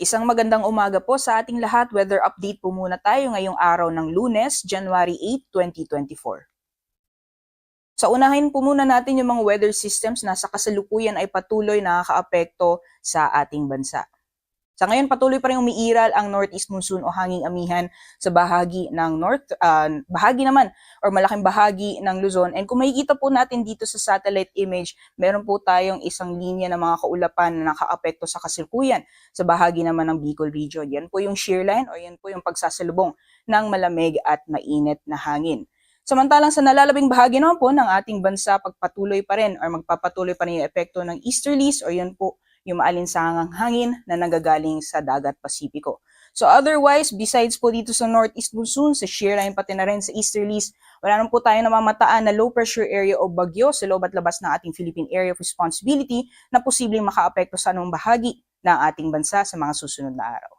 Isang magandang umaga po sa ating lahat. Weather update po muna tayo ngayong araw ng Lunes, January 8, 2024. Sa unahin po muna natin yung mga weather systems na sa kasalukuyan ay patuloy nakakaapekto sa ating bansa. Sa ngayon, patuloy pa rin umiiral ang northeast monsoon o hanging amihan sa bahagi ng bahagi naman or malaking bahagi ng Luzon. And kung makikita po natin dito sa satellite image, meron po tayong isang linya ng mga kaulapan na nakaapekto sa kasalukuyan sa bahagi naman ng Bicol region. Yan po yung shear line o yan po yung pagsasalubong ng malamig at mainit na hangin. Samantalang sa nalalabing bahagi naman po ng ating bansa, pagpatuloy pa rin or magpapatuloy pa rin yung epekto ng easterlies o yan po yung maalinsangang hangin na nanggagaling sa dagat Pasipiko. So otherwise, besides po dito sa northeast monsoon, sa shear line pati na rin sa easterlies, wala naman po tayo namamataan na low pressure area o bagyo sa loob at labas ng ating Philippine Area of Responsibility na posibleng makaapekto sa anong bahagi ng ating bansa sa mga susunod na araw.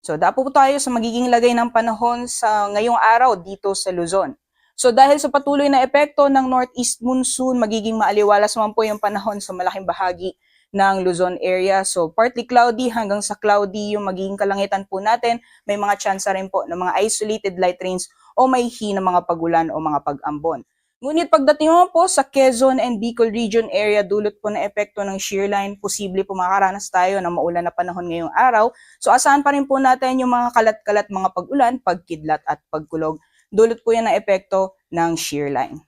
So dapo po tayo sa magiging lagay ng panahon sa ngayong araw dito sa Luzon. So dahil sa patuloy na epekto ng northeast monsoon, magiging maaliwalas naman po yung panahon sa malaking bahagi ng Luzon area. So partly cloudy hanggang sa cloudy yung magiging kalangitan po natin. May mga tsansa rin po ng mga isolated light rains o may na mga pagulan o mga pag-ambon. Ngunit pagdating mo po sa Quezon and Bicol region area, dulot po na epekto ng shear line, posible po makaranas tayo ng maulan na panahon ngayong araw. So asahan pa rin po natin yung mga kalat-kalat mga pag-ulan, pagkidlat at pagkulog. Dulot po yan ng epekto ng shear line.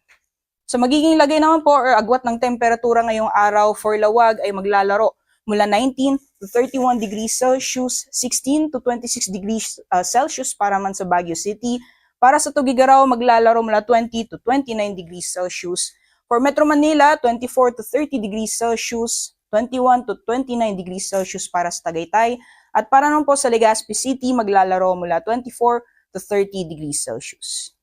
So magiging lagay naman po or agwat ng temperatura ngayong araw for Lawag ay maglalaro mula 19 to 31 degrees Celsius, 16 to 26 degrees Celsius para man sa Baguio City. Para sa Tugigaraw, maglalaro mula 20 to 29 degrees Celsius. For Metro Manila, 24 to 30 degrees Celsius, 21 to 29 degrees Celsius para sa Tagaytay. At para naman po sa Legazpi City, maglalaro mula 24 to 30 degrees Celsius.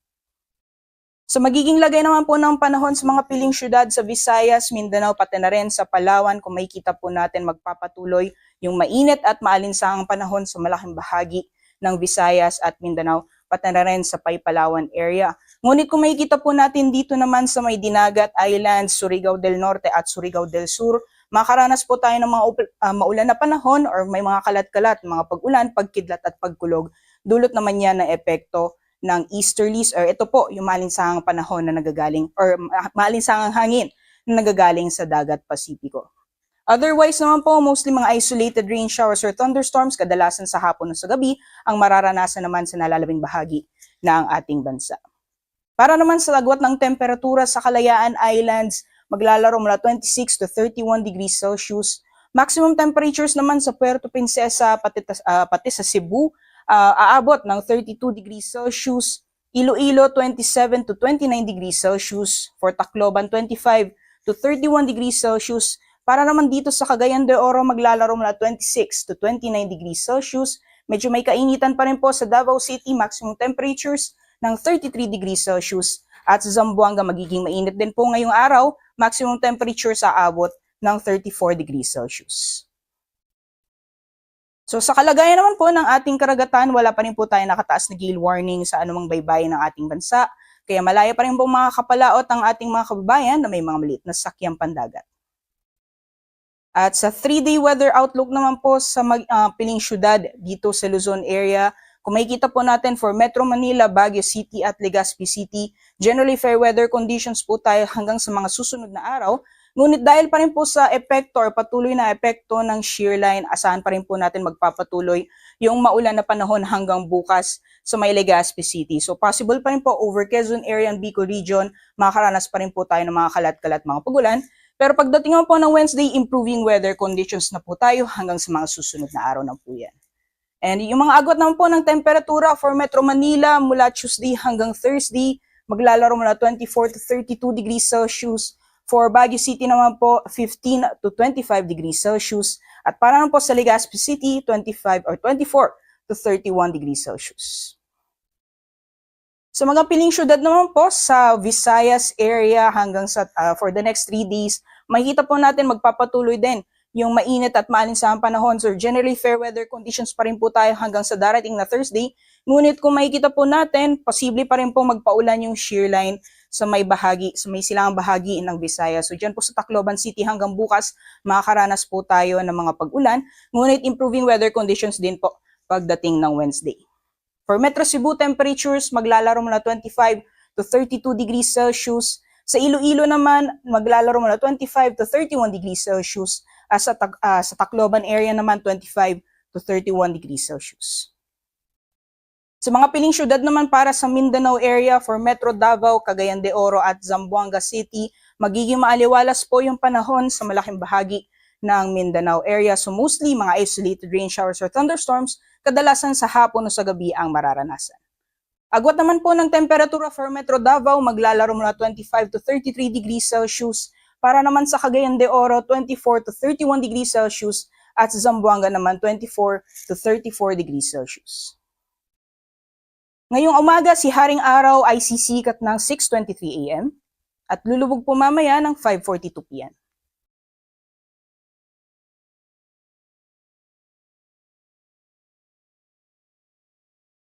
So magiging lagay naman po ng panahon sa mga piling syudad sa Visayas, Mindanao, pati na rin sa Palawan. Kung makikita po natin magpapatuloy yung mainit at maalinsangang panahon sa malaking bahagi ng Visayas at Mindanao, pati na rin sa Palawan area. Ngunit kung makikita po natin dito naman sa may Dinagat Islands, Surigao del Norte at Surigao del Sur, makaranas po tayo ng mga maulan na panahon or may mga kalat-kalat, mga pag-ulan, pagkidlat at pagkulog. Dulot naman yan ng epekto ng easterlies or ito po yung maalinsangang panahon na nagagaling or maalinsangang hangin na nagagaling sa dagat Pasipiko. Otherwise naman po, mostly mga isolated rain showers or thunderstorms kadalasan sa hapon o sa gabi ang mararanasan naman sa nalalabing bahagi ng ating bansa. Para naman sa lagwat ng temperatura sa Kalayaan Islands, maglalaro mula 26 to 31 degrees Celsius. Maximum temperatures naman sa Puerto Princesa pati sa Cebu, aabot ng 32 degrees Celsius, Iloilo 27 to 29 degrees Celsius, for Tacloban 25 to 31 degrees Celsius, para naman dito sa Cagayan de Oro maglalaro mula 26 to 29 degrees Celsius, medyo may kainitan pa rin po sa Davao City, maximum temperatures ng 33 degrees Celsius, at sa Zamboanga magiging mainit din po ngayong araw, maximum temperature sa abot ng 34 degrees Celsius. So sa kalagayan naman po ng ating karagatan, wala pa rin po tayo nakataas na gale warning sa anumang baybayin ng ating bansa. Kaya malaya pa rin po mga kapalaot ang ating mga kababayan na may mga maliit na sakyang pandagat. At sa 3-day weather outlook naman po sa piling syudad dito sa Luzon area, kung makikita po natin for Metro Manila, Baguio City at Legazpi City, generally fair weather conditions po tayo hanggang sa mga susunod na araw. Ngunit dahil pa rin po sa epekto or patuloy na epekto ng shear line, asahan pa rin po natin magpapatuloy yung maulan na panahon hanggang bukas sa may Legazpi City. So possible pa rin po over Quezon area and Bicol region, makakaranas pa rin po tayo ng mga kalat-kalat mga pagulan. Pero pagdating po ng Wednesday, improving weather conditions na po tayo hanggang sa mga susunod na araw na po yan. And yung mga agwat naman po ng temperatura for Metro Manila mula Tuesday hanggang Thursday, maglalaro mula 24 to 32 degrees Celsius. For Baguio City naman po, 15 to 25 degrees Celsius. At para naman po sa Legazpi City, 25 or 24 to 31 degrees Celsius. Sa mga piling syudad naman po sa Visayas area hanggang sa for the next 3 days, makikita po natin magpapatuloy din yung mainit at maalinsangang panahon. So generally fair weather conditions pa rin po tayo hanggang sa darating na Thursday. Ngunit kung makikita po natin, posible pa rin po magpaulan yung shear line sa may silangang bahagi ng Visayas. So dyan po sa Tacloban City hanggang bukas, makakaranas po tayo ng mga pag-ulan, ngunit improving weather conditions din po pagdating ng Wednesday. For Metro Cebu, temperatures maglalaro mula 25 to 32 degrees Celsius. Sa Iloilo naman, maglalaro mula 25 to 31 degrees Celsius. Sa Tacloban area naman, 25 to 31 degrees Celsius. Sa mga piling syudad naman para sa Mindanao area, for Metro Davao, Cagayan de Oro at Zamboanga City, magiging maaliwalas po yung panahon sa malaking bahagi ng Mindanao area. So mostly mga isolated rain showers or thunderstorms, kadalasan sa hapon o sa gabi ang mararanasan. Agwat naman po ng temperatura for Metro Davao, maglalaro mula 25 to 33 degrees Celsius. Para naman sa Cagayan de Oro, 24 to 31 degrees Celsius. At sa Zamboanga naman, 24 to 34 degrees Celsius. Ngayong umaga, si Haring Araw ay sisikat ng 6:23 AM at lulubog po mamaya ng 5:42 PM.